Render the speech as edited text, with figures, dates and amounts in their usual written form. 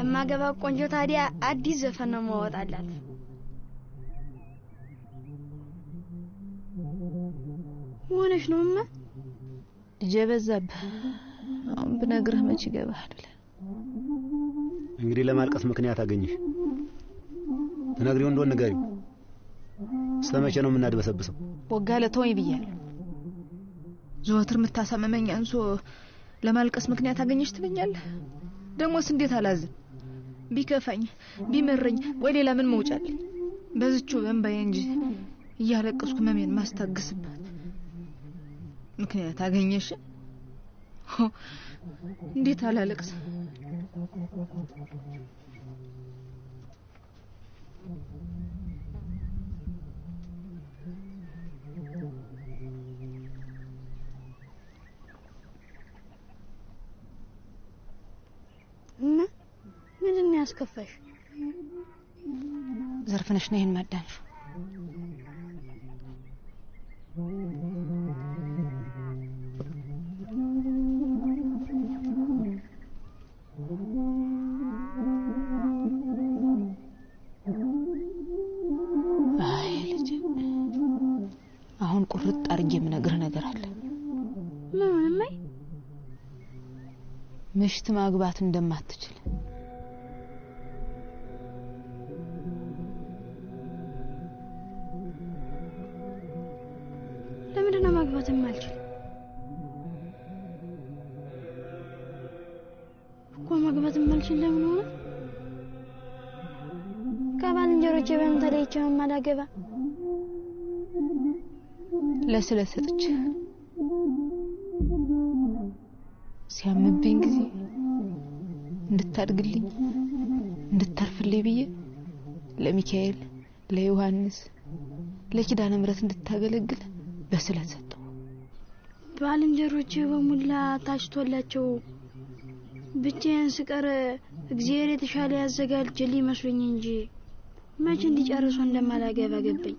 ለማገባ ቆንጆ ታዲያ አዲስ ዘፈን ነው ማወጣላት ሆነሽ ነውማ ጀበዛብ አሁን ብነግርህ መች ይገባሃል እንግዲህ ለማልቀስ ምክንያት አገኘሽ ተናግሪው እንደሆነ ንገሪው ስለመቼ ነው የምናድበሰብሰው ወጋለ ተወኝ ብያለሁ ዘወትር መታሰመመኝ አንሶ ለማልቀስ ምክንያት አገኘሽ ትለኛለህ ደሞስ እንዴት አላዝን ቢከፋኝ ቢመረኝ ወይ ሌላ ምን መውጫለኝ በዝቹ በእንባዬ እንጂ እያለቀስኩ መሜን ማስታግስባት ምክንያት አገኘሽ እንዴት አላለቅስ ምንድን ያስከፋሽ ዘርፍነሽ ነው ይሄን ማዳንሽ አሁን ቁርጥ አርጌ ምነግርህ ነገር አለ ለምን ምሽት ማግባት እንደማትችል ለምንድነው ማግባት የማልችል እኮ ማግባት የማልችል ለምን ሆነ ከባልንጀሮቼ በምን ተለይቼ ማላገባ ለስለሰጥች ሲያምብኝ ጊዜ እንድታድግልኝ እንድታርፍልኝ ብዬ ለሚካኤል ለዮሐንስ ለኪዳነ ምሕረት እንድታገለግል በስለት ሰጠው ባልንጀሮቼ በሙላ ታሽቶላቸው ብቻዬን ስቀር እግዚአብሔር የተሻለ ያዘጋጅልኝ መስሎኝ እንጂ መቼ እንዲጨርሱ እንደማላገባ ገባኝ